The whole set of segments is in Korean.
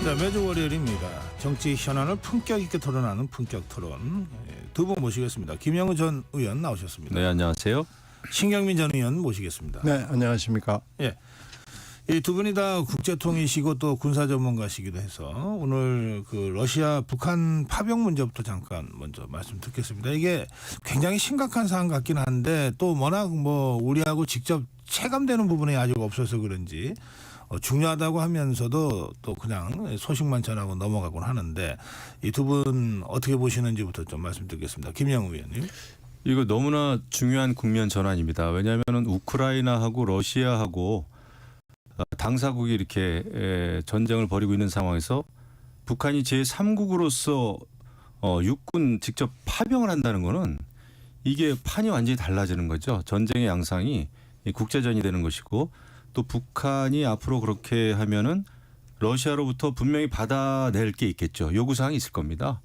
자, 매주 월요일입니다. 정치 현안을 품격 있게 토론하는 품격 토론. 두 분 모시겠습니다. 김영우 전 의원 나오셨습니다. 네, 안녕하세요. 신경민 전 의원 모시겠습니다. 네, 안녕하십니까. 예. 이 두 분이 다 국제통이시고 또 군사 전문가시기도 해서 오늘 그 러시아 북한 파병 문제부터 잠깐 먼저 말씀 듣겠습니다. 이게 굉장히 심각한 사안 같긴 한데 또 워낙 뭐 우리하고 직접 체감되는 부분이 아직 없어서 그런지 중요하다고 하면서도 또 그냥 소식만 전하고 넘어가곤 하는데 이 두 분 어떻게 보시는지부터 좀 말씀 듣겠습니다. 김영우 의원님. 이거 너무나 중요한 국면 전환입니다. 왜냐하면 우크라이나하고 러시아하고 당사국이 이렇게 전쟁을 벌이고 있는 상황에서 북한이 제3국으로서 육군 직접 파병을 한다는 거는 이게 판이 완전히 달라지는 거죠. 전쟁의 양상이 국제전이 되는 것이고 또 북한이 앞으로 그렇게 하면은 러시아로부터 분명히 받아낼 게 있겠죠. 요구사항이 있을 겁니다.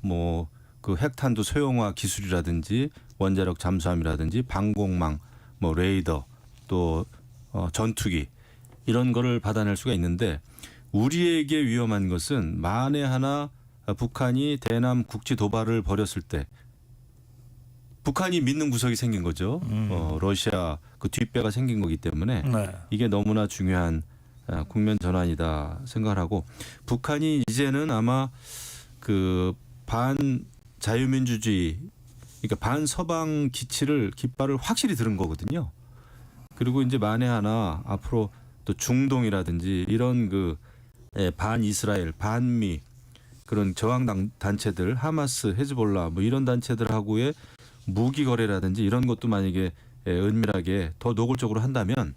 뭐 그 핵탄두 소형화 기술이라든지 원자력 잠수함이라든지 방공망, 뭐 레이더 또 전투기 이런 거를 받아낼 수가 있는데 우리에게 위험한 것은 만에 하나 북한이 대남 국지 도발을 벌였을 때 북한이 믿는 구석이 생긴 거죠. 러시아 그 뒷배가 생긴 거기 때문에 네. 이게 너무나 중요한 국면 전환이다 생각하고 북한이 이제는 아마 그 반 자유민주주의 그러니까 반 서방 깃발을 확실히 들은 거거든요. 그리고 이제 만에 하나 앞으로 또 중동이라든지 이런 그 반 이스라엘, 반미 그런 저항 단체들, 하마스, 헤즈볼라 뭐 이런 단체들하고의 무기 거래라든지 이런 것도 만약에 은밀하게 더 노골적으로 한다면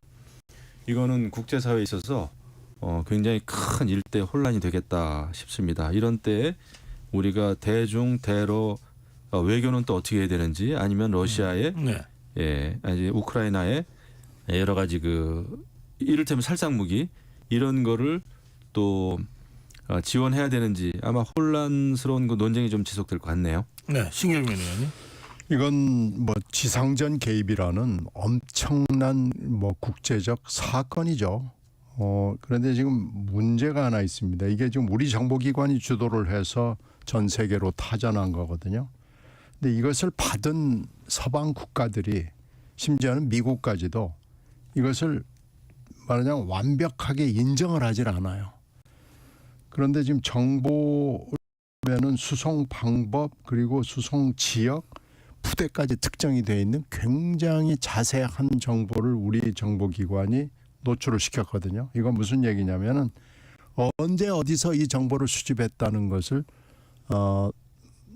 이거는 국제사회에 있어서 굉장히 큰 일대 혼란이 되겠다 싶습니다. 이런 때에 우리가 대중 대러 외교는 또 어떻게 해야 되는지 아니면 러시아의 네. 아니 우크라이나의 여러 가지 그 이를테면 살상무기 이런 거를 또 지원해야 되는지 아마 혼란스러운 그 논쟁이 좀 지속될 것 같네요. 네. 신경민 의원님. 이건 뭐 지상전 개입이라는 엄청난 뭐 국제적 사건이죠. 그런데 지금 문제가 하나 있습니다. 이게 지금 우리 정보기관이 주도를 해서 전 세계로 타전한 거거든요. 근데 이것을 받은 서방 국가들이 심지어는 미국까지도 이것을 말하자면 완벽하게 인정을 하질 않아요. 그런데 지금 정보면은 수송 방법 그리고 수송 지역 부대까지 특정이 되어 있는 굉장히 자세한 정보를 우리 정보기관이 노출을 시켰거든요. 이건 무슨 얘기냐면은 언제 어디서 이 정보를 수집했다는 것을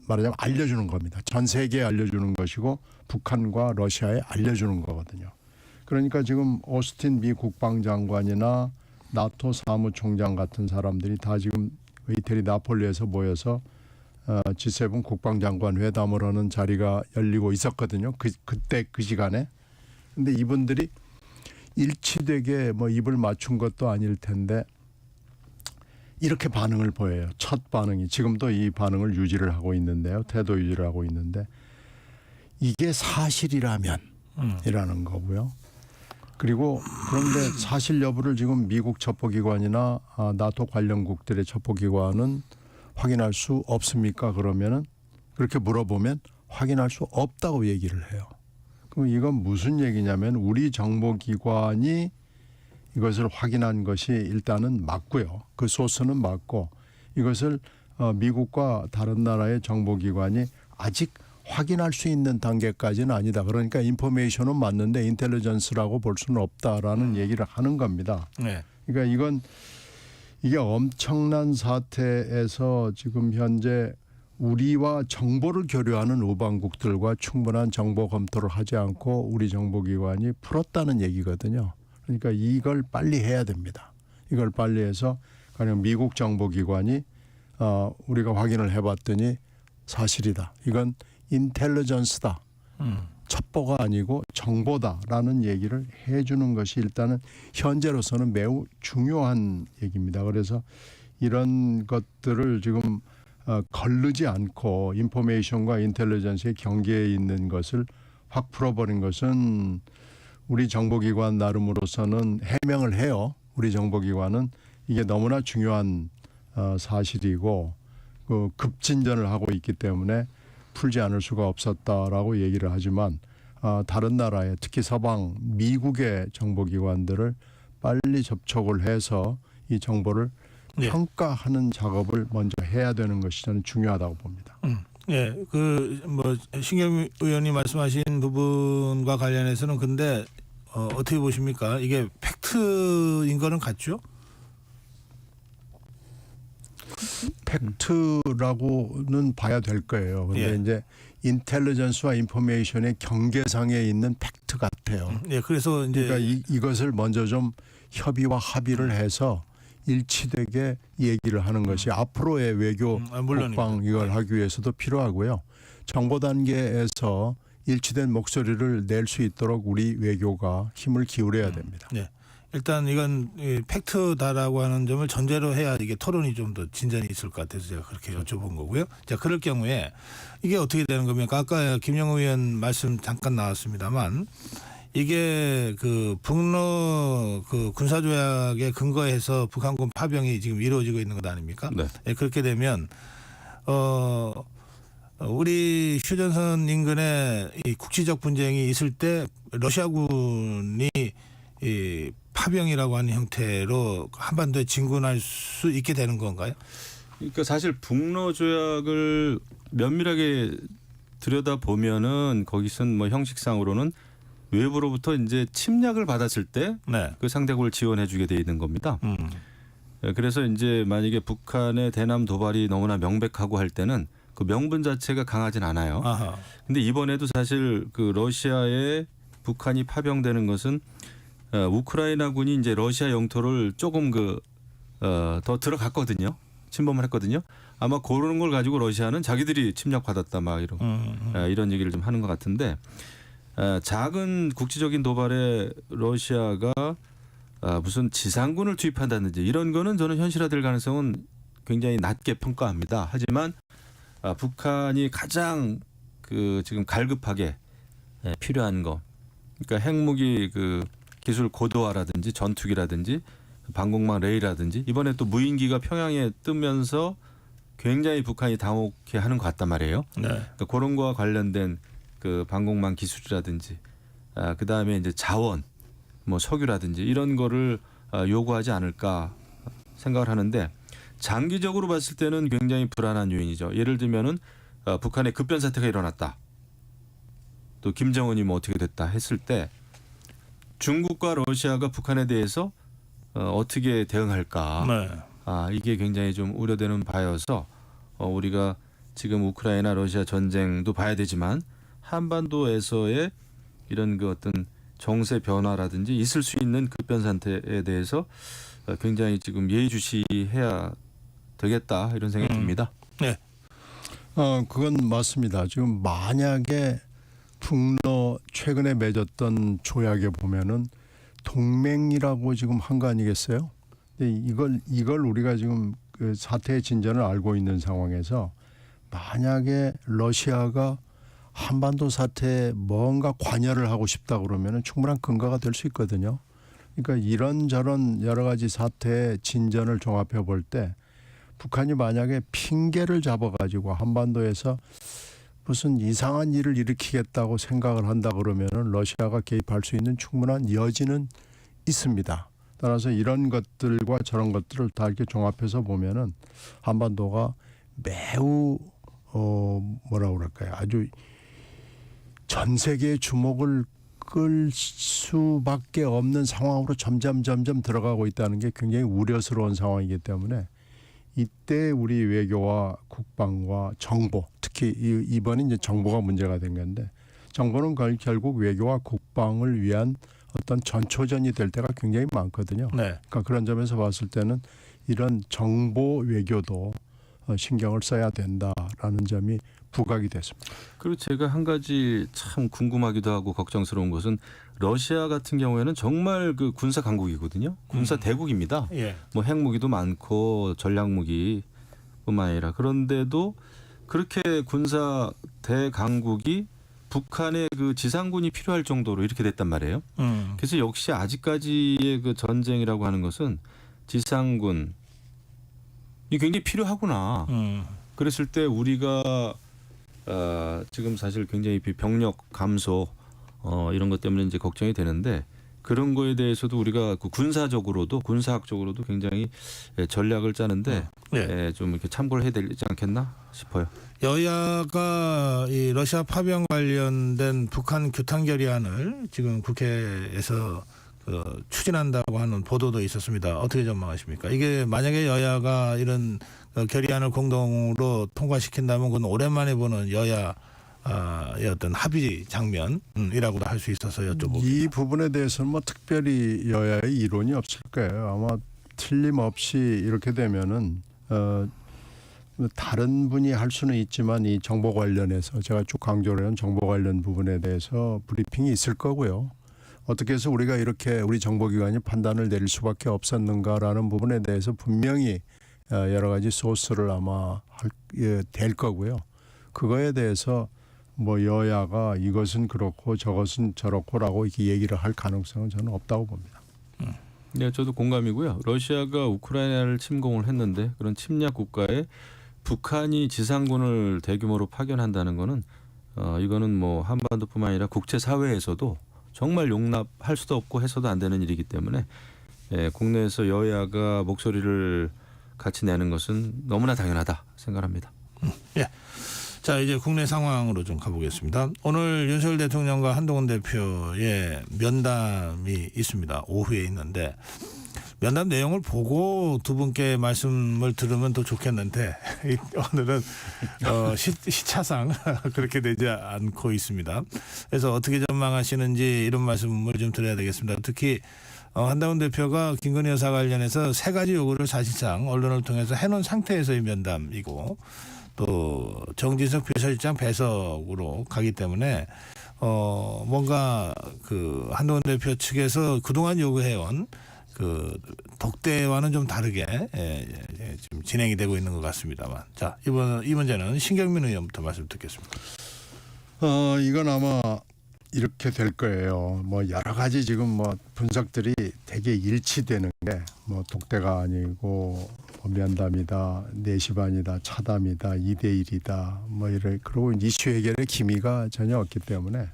말하자면 알려주는 겁니다. 전 세계에 알려주는 것이고 북한과 러시아에 알려주는 거거든요. 그러니까 지금 오스틴 미 국방장관이나 나토 사무총장 같은 사람들이 다 지금 이태리 나폴리에서 모여서 G7 국방장관 회담을 하는 자리가 열리고 있었거든요. 그때 그 시간에. 근데 이분들이 일치되게 뭐 입을 맞춘 것도 아닐 텐데 이렇게 반응을 보여요. 첫 반응이 지금도 이 반응을 유지를 하고 있는데요. 태도 유지를 하고 있는데 이게 사실이라면 이라는 거고요. 그리고 그런데 사실 여부를 지금 미국 첩보기관이나 나토 관련국들의 첩보기관은 확인할 수 없습니까? 그러면은 그렇게 물어보면 확인할 수 없다고 얘기를 해요. 그럼 이건 무슨 얘기냐면 우리 정보기관이 이것을 확인한 것이 일단은 맞고요. 그 소스는 맞고 이것을 미국과 다른 나라의 정보기관이 아직 확인할 수 있는 단계까지는 아니다. 그러니까 인포메이션은 맞는데 인텔리전스라고 볼 수는 없다라는 얘기를 하는 겁니다. 네. 그러니까 이게 엄청난 사태에서 지금 현재 우리와 정보를 교류하는 우방국들과 충분한 정보 검토를 하지 않고 우리 정보기관이 풀었다는 얘기거든요. 그러니까 이걸 빨리 해야 됩니다. 이걸 빨리 해서 가령 미국 정보기관이 우리가 확인을 해봤더니 사실이다. 이건 인텔리전스다. 첩보가 아니고 정보다라는 얘기를 해주는 것이 일단은 현재로서는 매우 중요한 얘기입니다. 그래서 이런 것들을 지금 거르지 않고 인포메이션과 인텔리전스의 경계에 있는 것을 확 풀어버린 것은 우리 정보기관 나름으로서는 해명을 해요. 우리 정보기관은 이게 너무나 중요한 사실이고 그 급진전을 하고 있기 때문에 풀지 않을 수가 없었다라고 얘기를 하지만 다른 나라의 특히 서방 미국의 정보기관들을 빨리 접촉을 해서 이 정보를 예. 평가하는 작업을 먼저 해야 되는 것이 저는 중요하다고 봅니다. 예, 그 뭐 신경 의원님 말씀하신 부분과 관련해서는 근데 어떻게 보십니까? 이게 팩트인 거는 같죠? 팩트라고는 봐야 될 거예요. 근데 예. 이제 인텔리전스와 인포메이션의 경계상에 있는 팩트 같아요. 예, 그래서 이제 그러니까 이것을 먼저 좀 협의와 합의를 해서 일치되게 얘기를 하는 것이 앞으로의 외교 물론입니다. 국방 이걸 하기 위해서도 필요하고요. 정보 단계에서 일치된 목소리를 낼 수 있도록 우리 외교가 힘을 기울여야 됩니다. 네. 일단 이건 팩트다라고 하는 점을 전제로 해야 이게 토론이 좀 더 진전이 있을 것 같아서 제가 그렇게 여쭤본 거고요. 자, 그럴 경우에 이게 어떻게 되는 겁니까? 아까 김영우 의원 말씀 잠깐 나왔습니다만 이게 그 북러 그 군사조약에 근거해서 북한군 파병이 지금 이루어지고 있는 것 아닙니까? 네. 예, 그렇게 되면 우리 휴전선 인근에 이 국지적 분쟁이 있을 때 러시아군이 이 파병이라고 하는 형태로 한반도에 진군할 수 있게 되는 건가요? 그러니까 사실 북러 조약을 면밀하게 들여다 보면은 거기선 뭐 형식상으로는 외부로부터 이제 침략을 받았을 때 네. 그 상대국을 지원해주게 돼 있는 겁니다. 그래서 이제 만약에 북한의 대남 도발이 너무나 명백하고 할 때는 그 명분 자체가 강하진 않아요. 아하. 근데 이번에도 사실 그 러시아에 북한이 파병되는 것은 우크라이나군이 이제 러시아 영토를 조금 더 들어갔거든요. 침범을 했거든요. 아마 그런 걸 가지고 러시아는 자기들이 침략받았다 막 이런 얘기를 좀 하는 것 같은데 작은 국지적인 도발에 러시아가 무슨 지상군을 투입한다든지 이런 거는 저는 현실화될 가능성은 굉장히 낮게 평가합니다. 하지만 북한이 가장 그 지금 갈급하게 필요한 거, 그러니까 핵무기 그 기술 고도화라든지 전투기라든지 방공망 레이라든지 이번에 또 무인기가 평양에 뜨면서 굉장히 북한이 당혹해하는 것 같단 말이에요. 네. 그러니까 그런 거와 관련된 그 방공망 기술이라든지 그 다음에 이제 자원, 뭐 석유라든지 이런 거를 요구하지 않을까 생각을 하는데 장기적으로 봤을 때는 굉장히 불안한 요인이죠. 예를 들면은 북한의 급변 사태가 일어났다. 또 김정은이 뭐 어떻게 됐다 했을 때 중국과 러시아가 북한에 대해서 어떻게 대응할까? 네. 이게 굉장히 좀 우려되는 바여서 우리가 지금 우크라이나 러시아 전쟁도 봐야 되지만 한반도에서의 이런 그 어떤 정세 변화라든지 있을 수 있는 급변 상태에 대해서 굉장히 지금 예의주시해야 되겠다 이런 생각이 듭니다. 네. 그건 맞습니다. 지금 만약에 북러 최근에 맺었던 조약에 보면은 동맹이라고 지금 한 거 아니겠어요? 근데 이걸 우리가 지금 그 사태의 진전을 알고 있는 상황에서 만약에 러시아가 한반도 사태에 뭔가 관여를 하고 싶다 그러면은 충분한 근거가 될 수 있거든요. 그러니까 이런저런 여러 가지 사태의 진전을 종합해 볼 때 북한이 만약에 핑계를 잡아가지고 한반도에서 무슨 이상한 일을 일으키겠다고 생각을 한다 그러면은 러시아가 개입할 수 있는 충분한 여지는 있습니다. 따라서 이런 것들과 저런 것들을 다 이렇게 종합해서 보면은 한반도가 매우 뭐라 그럴까요? 아주 전 세계의 주목을 끌 수밖에 없는 상황으로 점점 들어가고 있다는 게 굉장히 우려스러운 상황이기 때문에 이때 우리 외교와 국방과 정보, 특히 이번에 이제 정보가 문제가 된 건데 정보는 결국 외교와 국방을 위한 어떤 전초전이 될 때가 굉장히 많거든요. 네. 그러니까 그런 점에서 봤을 때는 이런 정보 외교도 신경을 써야 된다라는 점이 부각이 됐습니다. 그리고 제가 한 가지 참 궁금하기도 하고 걱정스러운 것은 러시아 같은 경우에는 정말 그 군사 강국이거든요. 군사 대국입니다. 예. 뭐 핵무기도 많고 전략무기뿐만 아니라 그런데도 그렇게 군사 대강국이 북한의 그 지상군이 필요할 정도로 이렇게 됐단 말이에요. 그래서 역시 아직까지의 그 전쟁이라고 하는 것은 지상군 이게 굉장히 필요하구나. 그랬을 때 우리가 지금 사실 굉장히 병력 감소 이런 것 때문에 이제 걱정이 되는데 그런 거에 대해서도 우리가 그 군사적으로도 군사학적으로도 굉장히 전략을 짜는데 좀 이렇게 참고를 해야 되지 않겠나 싶어요. 여야가 이 러시아 파병 관련된 북한 규탄 결의안을 지금 국회에서 추진한다고 하는 보도도 있었습니다. 어떻게 전망하십니까? 이게 만약에 여야가 이런 결의안을 공동으로 통과시킨다면 그건 오랜만에 보는 여야의 어떤 합의 장면이라고도 할 수 있어서 여쭤보고. 이 부분에 대해서는 뭐 특별히 여야의 이론이 없을 거예요. 아마 틀림없이 이렇게 되면은 다른 분이 할 수는 있지만 이 정보 관련해서 제가 쭉 강조를 한 정보 관련 부분에 대해서 브리핑이 있을 거고요. 어떻게 해서 우리가 이렇게 우리 정보기관이 판단을 내릴 수밖에 없었는가라는 부분에 대해서 분명히 여러 가지 소스를 아마 될 거고요. 그거에 대해서 뭐 여야가 이것은 그렇고 저것은 저렇고라고 이렇게 얘기를 할 가능성은 저는 없다고 봅니다. 네, 저도 공감이고요. 러시아가 우크라이나를 침공을 했는데 그런 침략 국가에 북한이 지상군을 대규모로 파견한다는 거는 이거는 뭐 한반도뿐만 아니라 국제 사회에서도 정말 용납할 수도 없고 해서도 안 되는 일이기 때문에 국내에서 여야가 목소리를 같이 내는 것은 너무나 당연하다 생각합니다. 예. 자, 이제 국내 상황으로 좀 가보겠습니다. 오늘 윤석열 대통령과 한동훈 대표의 면담이 있습니다. 오후에 있는데 면담 내용을 보고 두 분께 말씀을 들으면 더 좋겠는데 오늘은 시차상 그렇게 되지 않고 있습니다. 그래서 어떻게 전망하시는지 이런 말씀을 좀 드려야 되겠습니다. 특히 한동훈 대표가 김건희 여사 관련해서 세 가지 요구를 사실상 언론을 통해서 해놓은 상태에서의 면담이고 또 정진석 비서실장 배석으로 가기 때문에 뭔가 그 한동훈 대표 측에서 그동안 요구해온 그 독대와는 좀 다르게 지금 진행이 되고 있는 것 같습니다만, 자 이 문제는 신경민 의원부터 말씀 듣겠습니다. 이건 아마 이렇게 될 거예요. 뭐 여러 가지 지금 뭐 분석들이 되게 일치되는 게 뭐 독대가 아니고 면담이다, 4시 반이다, 차담이다, 2대1이다, 뭐 이래 그리고 이슈 해결의 기미가 전혀 없기 때문에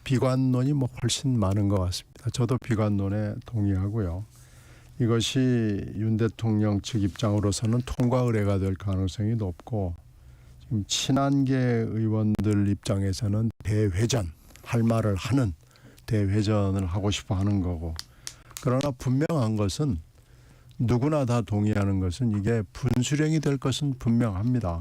비관론이 뭐 훨씬 많은 것 같습니다. 저도 비관론에 동의하고요. 이것이 윤 대통령 측 입장으로서는 통과 의례가 될 가능성이 높고 지금 친한계 의원들 입장에서는 대회전 할 말을 하는 대회전을 하고 싶어 하는 거고 그러나 분명한 것은 누구나 다 동의하는 것은 이게 분수령이 될 것은 분명합니다.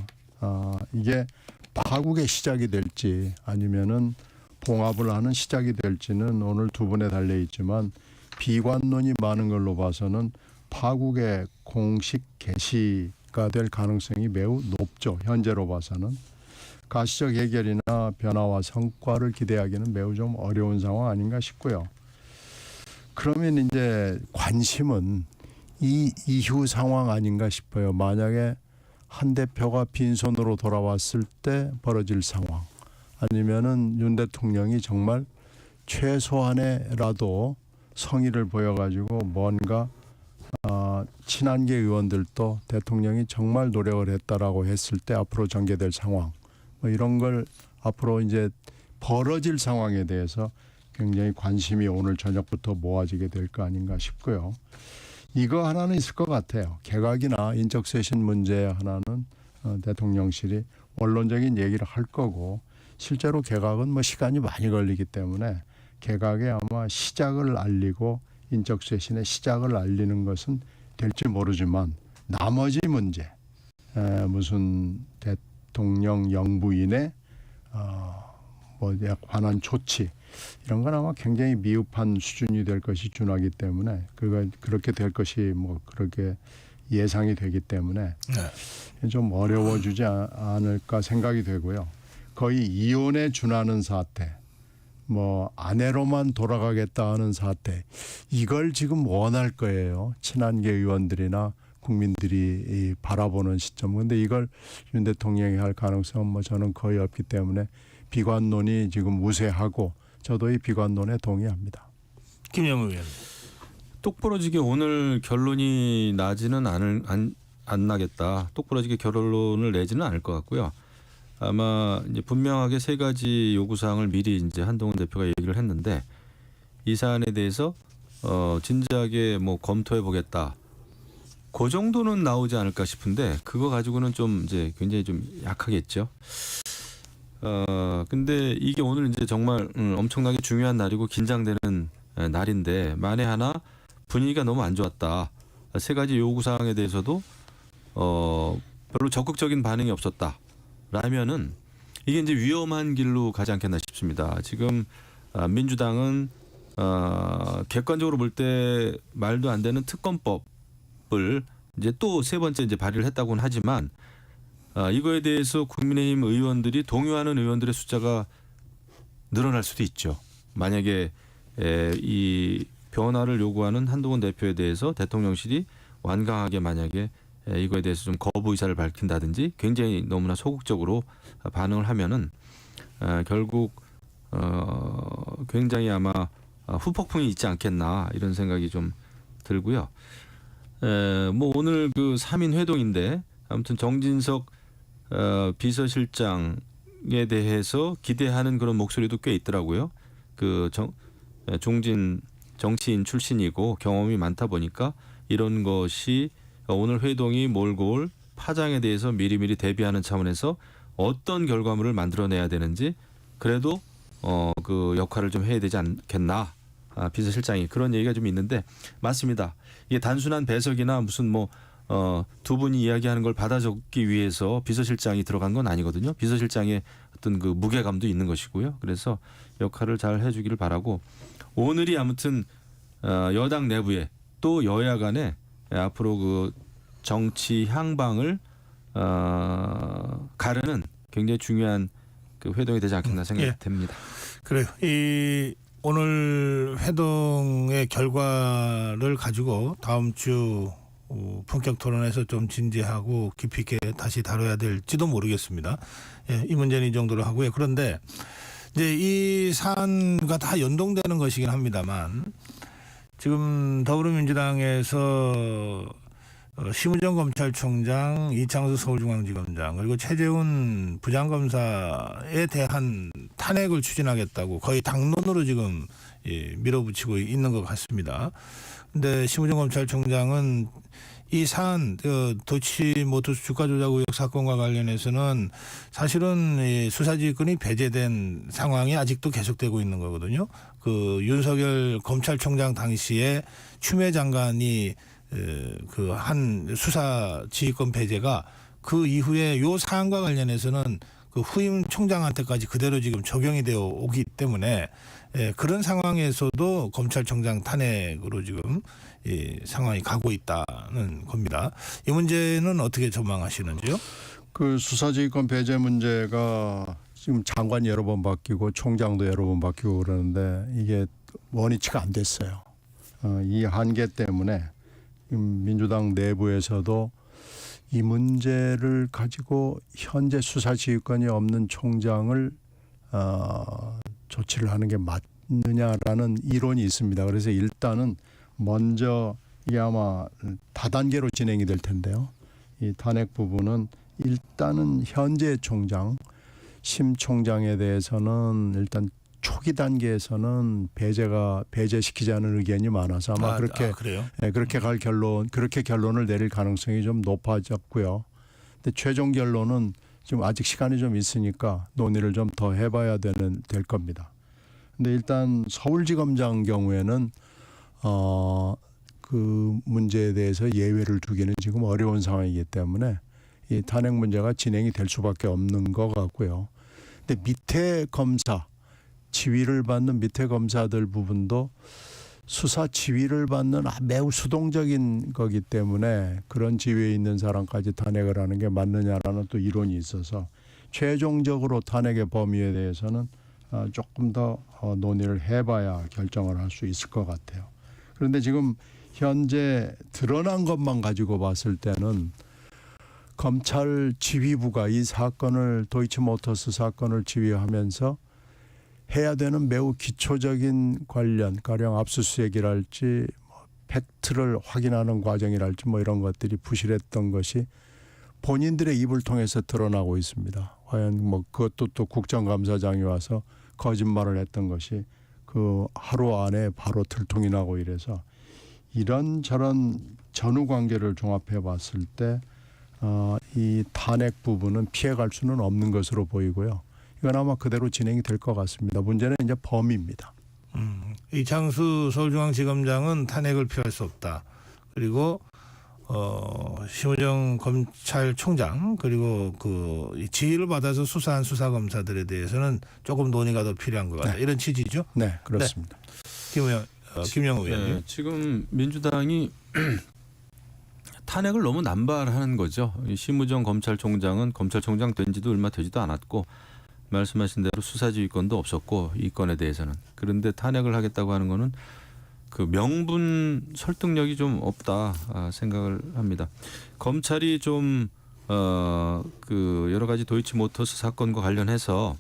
이게 파국의 시작이 될지 아니면은 봉합을 하는 시작이 될지는 오늘 두 분에 달려 있지만 비관론이 많은 걸로 봐서는 파국의 공식 개시가 될 가능성이 매우 높죠. 현재로 봐서는. 가시적 해결이나 변화와 성과를 기대하기는 매우 좀 어려운 상황 아닌가 싶고요. 그러면 이제 관심은 이 이후 상황 아닌가 싶어요. 만약에 한 대표가 빈손으로 돌아왔을 때 벌어질 상황 아니면은 윤 대통령이 정말 최소한의라도 성의를 보여가지고 뭔가 친한계 의원들도 대통령이 정말 노력을 했다라고 했을 때 앞으로 전개될 상황 뭐 이런 걸 앞으로 이제 벌어질 상황에 대해서 굉장히 관심이 오늘 저녁부터 모아지게 될 거 아닌가 싶고요. 이거 하나는 있을 것 같아요. 개각이나 인적쇄신 문제 하나는 대통령실이 원론적인 얘기를 할 거고 실제로 개각은 뭐 시간이 많이 걸리기 때문에 개각에 아마 시작을 알리고 인적쇄신의 시작을 알리는 것은 될지 모르지만 나머지 문제 무슨 대통령 영부인의 뭐에 관한 조치 이런 건 아마 굉장히 미흡한 수준이 될 것이 준하기 때문에 그렇게 될 것이 뭐 그렇게 예상이 되기 때문에 좀 어려워지지 않을까 생각이 되고요. 거의 이혼에 준하는 사태, 뭐 아내로만 돌아가겠다 하는 사태 이걸 지금 원할 거예요. 친한계 의원들이나 국민들이 바라보는 시점. 그런데 이걸 윤 대통령이 할 가능성은 뭐 저는 거의 없기 때문에 비관론이 지금 우세하고 저도 이 비관론에 동의합니다. 김영우 의원. 똑부러지게 오늘 결론이 나지는 안 나겠다. 똑부러지게 결론을 내지는 않을 것 같고요. 아마 이제 분명하게 세 가지 요구 사항을 미리 이제 한동훈 대표가 얘기를 했는데 이 사안에 대해서 진지하게 뭐 검토해 보겠다. 그 정도는 나오지 않을까 싶은데 그거 가지고는 좀 이제 굉장히 좀 약하겠죠. 근데 이게 오늘 이제 정말 엄청나게 중요한 날이고 긴장되는 날인데 만에 하나 분위기가 너무 안 좋았다. 세 가지 요구 사항에 대해서도 별로 적극적인 반응이 없었다. 라면은 이게 이제 위험한 길로 가지 않겠나 싶습니다. 지금 민주당은 객관적으로 볼 때 말도 안 되는 특검법을 이제 또 세 번째 이제 발의를 했다고는 하지만 이거에 대해서 국민의힘 의원들이 동요하는 의원들의 숫자가 늘어날 수도 있죠. 만약에 이 변화를 요구하는 한동훈 대표에 대해서 대통령실이 완강하게 만약에 이거에 대해서 좀 거부 의사를 밝힌다든지 굉장히 너무나 소극적으로 반응을 하면은 결국 굉장히 아마 후폭풍이 있지 않겠나 이런 생각이 좀 들고요. 뭐 오늘 그 3인 회동인데 아무튼 정진석 비서실장에 대해서 기대하는 그런 목소리도 꽤 있더라고요. 그 중진 정치인 출신이고 경험이 많다 보니까 이런 것이 오늘 회동이 몰고 올 파장에 대해서 미리미리 대비하는 차원에서 어떤 결과물을 만들어내야 되는지 그래도 그 역할을 좀 해야 되지 않겠나 비서실장이 그런 얘기가 좀 있는데 맞습니다. 이게 단순한 배석이나 무슨 뭐 두 분이 이야기하는 걸 받아 적기 위해서 비서실장이 들어간 건 아니거든요. 비서실장의 어떤 그 무게감도 있는 것이고요. 그래서 역할을 잘 해주기를 바라고 오늘이 아무튼 여당 내부에 또 여야 간에 앞으로 그 정치 향방을 가르는 굉장히 중요한 그 회동이 되지 않겠나 생각됩니다. 그래요. 이 오늘 회동의 결과를 가지고 다음 주 본격 토론에서 좀 진지하고 깊이 있게 다시 다뤄야 될지도 모르겠습니다. 이 문제는 이 정도로 하고요. 그런데 이제 이 사안과 다 연동되는 것이긴 합니다만 지금 더불어민주당에서 심우정 검찰총장, 이창수 서울중앙지검장 그리고 최재훈 부장검사에 대한 탄핵을 추진하겠다고 거의 당론으로 지금 밀어붙이고 있는 것 같습니다. 그런데 심우정 검찰총장은 이 사안 도치모터스 주가 조작 의혹 사건과 관련해서는 사실은 수사지휘권이 배제된 상황이 아직도 계속되고 있는 거거든요. 그 윤석열 검찰총장 당시에 추미애 장관이 그 한 수사 지휘권 배제가 그 이후에 요 사안과 관련해서는 그 후임 총장한테까지 그대로 지금 적용이 되어 오기 때문에 그런 상황에서도 검찰총장 탄핵으로 지금 이 상황이 가고 있다는 겁니다. 이 문제는 어떻게 전망하시는지요? 그 수사지휘권 배제 문제가 지금 장관이 여러 번 바뀌고 총장도 여러 번 바뀌고 그러는데 이게 원위치가 안 됐어요. 이 한계 때문에 민주당 내부에서도 이 문제를 가지고 현재 수사지휘권이 없는 총장을 조치를 하는 게 맞느냐라는 이론이 있습니다. 그래서 일단은 먼저 이게 아마 다단계로 진행이 될 텐데요. 이 탄핵 부분은 일단은 현재 총장, 심 총장에 대해서는 일단 초기 단계에서는 배제시키자는 의견이 많아서 아마 그래요? 그렇게 결론을 내릴 가능성이 좀 높아졌고요. 근데 최종 결론은 지금 아직 시간이 좀 있으니까 논의를 좀 더 해봐야 될 겁니다. 근데 일단 서울지검장 경우에는 그 문제에 대해서 예외를 두기는 지금 어려운 상황이기 때문에 이 탄핵 문제가 진행이 될 수밖에 없는 것 같고요. 근데 밑에 검사 지휘를 받는 밑에 검사들 부분도 수사 지휘를 받는 매우 수동적인 거기 때문에 그런 지위에 있는 사람까지 탄핵을 하는 게 맞느냐라는 또 이론이 있어서 최종적으로 탄핵의 범위에 대해서는 조금 더 논의를 해봐야 결정을 할 수 있을 것 같아요. 그런데 지금 현재 드러난 것만 가지고 봤을 때는 검찰 지휘부가 이 사건을 도이치모터스 사건을 지휘하면서 해야 되는 매우 기초적인 관련 가령 압수수색이랄지 팩트를 확인하는 과정이랄지 뭐 이런 것들이 부실했던 것이 본인들의 입을 통해서 드러나고 있습니다. 과연 뭐 그것도 또 국정감사장이 와서 거짓말을 했던 것이 그 하루 안에 바로 들통이 나고 이래서 이런저런 전후 관계를 종합해 봤을 때 이 탄핵 부분은 피해갈 수는 없는 것으로 보이고요. 이건 아마 그대로 진행이 될 것 같습니다. 문제는 이제 범위입니다. 이창수 서울중앙지검장은 탄핵을 피할 수 없다. 그리고 심우정 검찰총장 그리고 그 지휘를 받아서 수사한 수사검사들에 대해서는 조금 논의가 더 필요한 것 같다. 이런 취지죠? 네, 그렇습니다. 김영우 의원님. 네, 지금 민주당이 탄핵을 너무 남발하는 거죠. 이 심우정 검찰총장은 검찰총장 된 지도 얼마 되지도 않았고 말씀하신 대로 수사지휘권도 없었고 이 건에 대해서는. 그런데 탄핵을 하겠다고 하는 거는 그 명분 설득력이 좀 없다 생각을 합니다. 검찰이 좀 그 여러 가지 도이치모터스 사건과 관련해서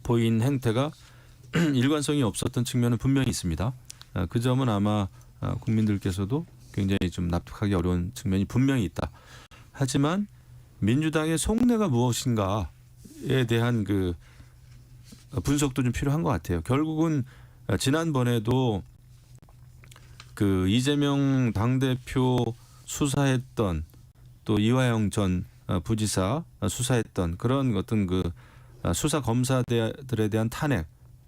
보인 행태가 일관성이 없었던 측면은 분명히 있습니다. 그 점은 아마 국민들께서도 굉장히 좀 납득하기 어려운 측면이 분명히 있다. 하지만 민주당의 속내가 무엇인가에 대한 그 분석도 좀 필요한 것 같아요. 결국은 지난번에도 그 이재명 당대표 수사했던 또 이화영 전 부지사 수사했던 그런 어떤 그 수사 검사들에 대한 탄핵,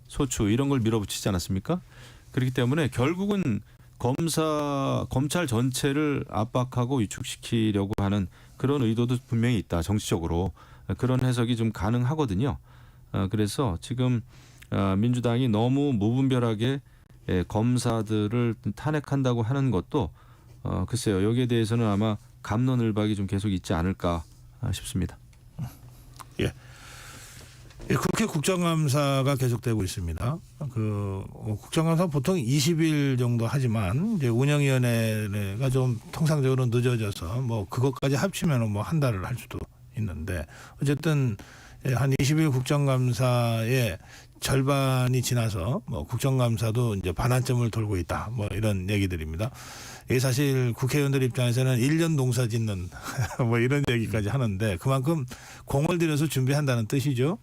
소추 이런 걸 밀어붙이지 않았습니까? 그렇기 때문에 결국은 검찰 전체를 압박하고 위축시키려고 하는 그런 의도도 분명히 있다. 정치적으로 그런 해석이 좀 가능하거든요. 그래서 지금 민주당이 너무 무분별하게 검사들을 탄핵한다고 하는 것도 글쎄요. 여기에 대해서는 아마 갑론을박이 좀 계속 있지 않을까 싶습니다. 예. 국회 국정감사가 계속되고 있습니다. 그 국정감사 보통 20일 정도 하지만 이제 운영위원회가 좀 통상적으로 늦어져서 뭐 그것까지 합치면 뭐 한 달을 할 수도 있는데 어쨌든 한 20일 국정감사의 절반이 지나서 뭐 국정감사도 이제 반환점을 돌고 있다. 뭐 이런 얘기들입니다. 이게 사실 국회의원들 입장에서는 1년 농사 짓는 뭐 이런 얘기까지 하는데 그만큼 공을 들여서 준비한다는 뜻이죠.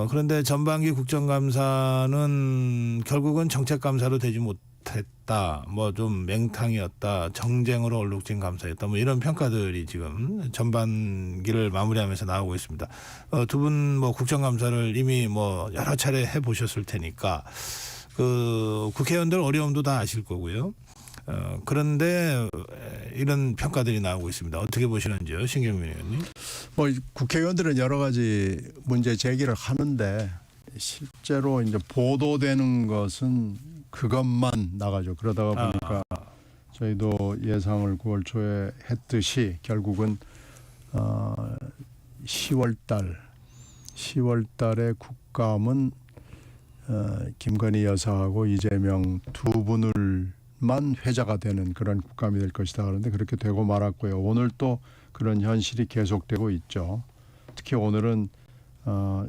그런데 전반기 국정감사는 결국은 정책감사로 되지 못했다. 뭐 좀 맹탕이었다. 정쟁으로 얼룩진 감사였다. 뭐 이런 평가들이 지금 전반기를 마무리하면서 나오고 있습니다. 두 분 뭐 국정감사를 이미 뭐 여러 차례 해보셨을 테니까 그 국회의원들 어려움도 다 아실 거고요. 그런데 이런 평가들이 나오고 있습니다. 어떻게 보시는지요, 신경민 의원님? 뭐 국회의원들은 여러 가지 문제 제기를 하는데 실제로 이제 보도되는 것은 그것만 나가죠. 그러다가 보니까 저희도 예상을 9월 초에 했듯이 결국은 10월 달에 국감은 김건희 여사하고 이재명 두 분을만 회자가 되는 그런 국감이 될 것이다. 그런데 그렇게 되고 말았고요. 오늘 또 그런 현실이 계속되고 있죠. 특히 오늘은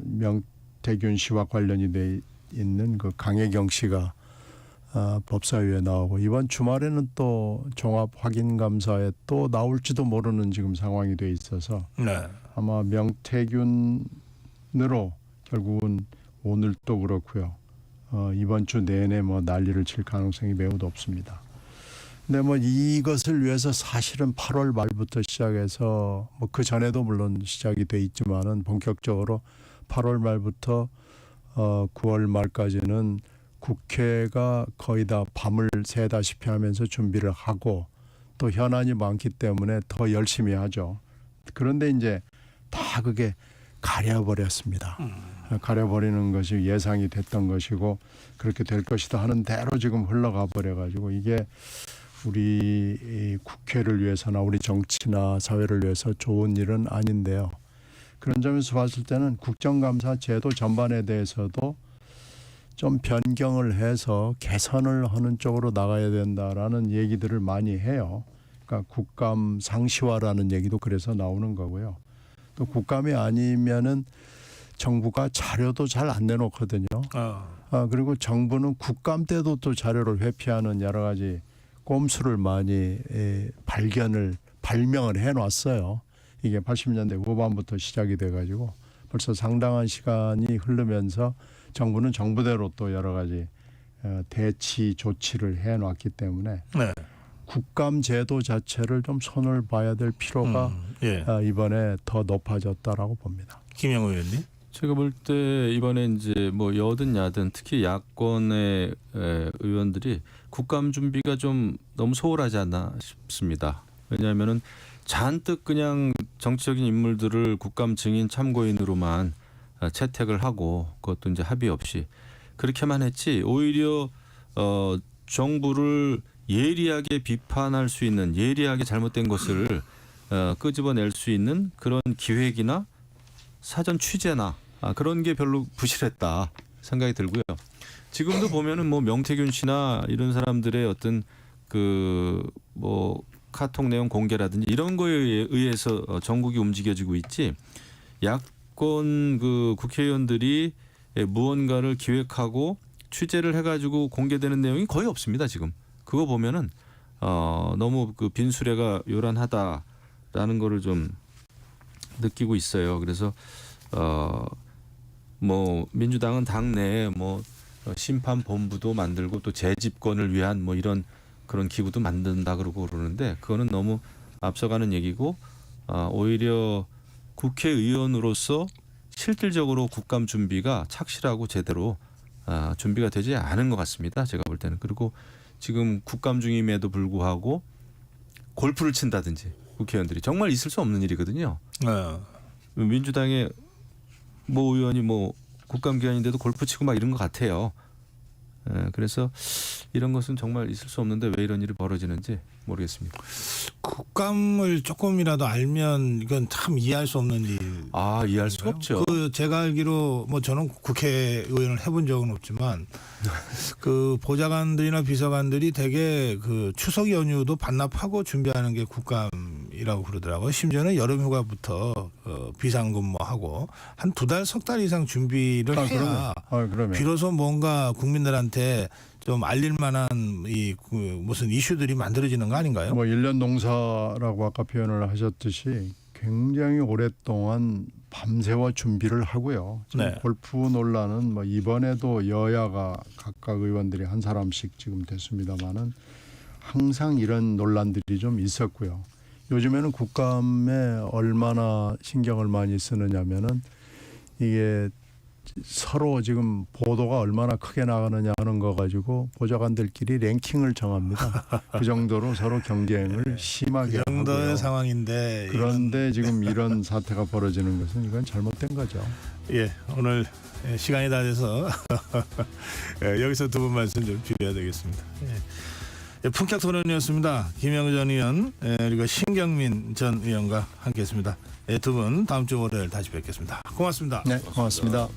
명태균 씨와 관련이 돼 있는 그 강혜경 씨가 법사위에 나오고 이번 주말에는 또 종합 확인 감사에 또 나올지도 모르는 지금 상황이 돼 있어서 네. 아마 명태균으로 결국은 오늘도 그렇고요. 이번 주 내내 뭐 난리를 칠 가능성이 매우 높습니다. 근데 뭐 이것을 위해서 사실은 8월 말부터 시작해서 뭐 그 전에도 물론 시작이 돼 있지만은 본격적으로 8월 말부터 9월 말까지는 국회가 거의 다 밤을 새다시피 하면서 준비를 하고 또 현안이 많기 때문에 더 열심히 하죠. 그런데 이제 다 그게 가려버렸습니다. 가려버리는 것이 예상이 됐던 것이고 그렇게 될 것이다 하는 대로 지금 흘러가 버려가지고 이게 우리 국회를 위해서나 우리 정치나 사회를 위해서 좋은 일은 아닌데요. 그런 점에서 봤을 때는 국정감사 제도 전반에 대해서도 좀 변경을 해서 개선을 하는 쪽으로 나가야 된다라는 얘기들을 많이 해요. 그러니까 국감 상시화라는 얘기도 그래서 나오는 거고요. 또 국감이 아니면은 정부가 자료도 잘 안 내놓거든요. 그리고 정부는 국감 때도 또 자료를 회피하는 여러 가지 꼼수를 많이 발명을 해놨어요. 이게 80년대 후반부터 시작이 돼가지고 벌써 상당한 시간이 흐르면서 정부는 정부대로 또 여러 가지 대치 조치를 해놨기 때문에 네. 국감 제도 자체를 좀 손을 봐야 될 필요가 예. 이번에 더 높아졌다라고 봅니다. 김영우 의원님. 제가 볼 때 이번에 이제 뭐 여든 야든 특히 야권의 의원들이 국감 준비가 좀 너무 소홀하지 않나 싶습니다. 왜냐하면은 잔뜩 그냥 정치적인 인물들을 국감 증인 참고인으로만 채택을 하고 그것도 이제 합의 없이 그렇게만 했지 오히려 정부를 예리하게 비판할 수 있는 예리하게 잘못된 것을 끄집어낼 수 있는 그런 기획이나 사전 취재나 그런 게 별로 부실했다 생각이 들고요. 지금도 보면은 뭐 명태균 씨나 이런 사람들의 어떤 그 뭐 카톡 내용 공개라든지 이런 거에 의해서 전국이 움직여지고 있지 야권 그 국회의원들이 무언가를 기획하고 취재를 해가지고 공개되는 내용이 거의 없습니다. 지금 그거 보면은 너무 그 빈수레가 요란하다라는 거를 좀 느끼고 있어요. 그래서 뭐 민주당은 당내에 뭐 심판 본부도 만들고 또 재집권을 위한 뭐 이런 그런 기구도 만든다 그러고 그러는데 그거는 너무 앞서가는 얘기고 오히려 국회의원으로서 실질적으로 국감 준비가 착실하고 제대로 준비가 되지 않은 것 같습니다. 제가 볼 때는. 그리고 지금 국감 중임에도 불구하고 골프를 친다든지 국회의원들이 정말 있을 수 없는 일이거든요. 민주당의 모 의원이 뭐 국감 기간인데도 골프 치고 막 이런 것 같아요. 그래서 이런 것은 정말 있을 수 없는데 왜 이런 일이 벌어지는지 모르겠습니다. 국감을 조금이라도 알면 이건 참 이해할 수 없는 일. 이해할 수가 없죠. 그 제가 알기로 뭐 저는 국회의원을 해본 적은 없지만 그 보좌관들이나 비서관들이 되게 그 추석 연휴도 반납하고 준비하는 게 국감이라고 그러더라고요. 심지어는 여름휴가부터 비상근무하고 한 2달, 3달 이상 준비를 해야 그러면. 비로소 뭔가 국민들한테 좀 알릴 만한 그 무슨 이슈들이 만들어지는 거 아닌가요? 뭐 1년 농사라고 아까 표현을 하셨듯이 굉장히 오랫동안 밤새워 준비를 하고요. 지금 네. 골프 논란은 뭐 이번에도 여야가 각각 의원들이 한 사람씩 지금 됐습니다마는 항상 이런 논란들이 좀 있었고요. 요즘에는 국감에 얼마나 신경을 많이 쓰느냐면은 이게 서로 지금 보도가 얼마나 크게 나가느냐 하는 거 가지고 보좌관들끼리 랭킹을 정합니다. 그 정도로 서로 경쟁을 심하게 그 정도의 하고요. 상황인데 그런데 지금 이런 사태가 벌어지는 것은 이건 잘못된 거죠. 예, 오늘 시간이 다 돼서 여기서 두 분 말씀 좀 드려야 되겠습니다. 품격 토론이었습니다. 김영우 전 의원 그리고 신경민 전 의원과 함께했습니다. 두 분 다음 주 월요일 다시 뵙겠습니다. 고맙습니다. 네, 고맙습니다.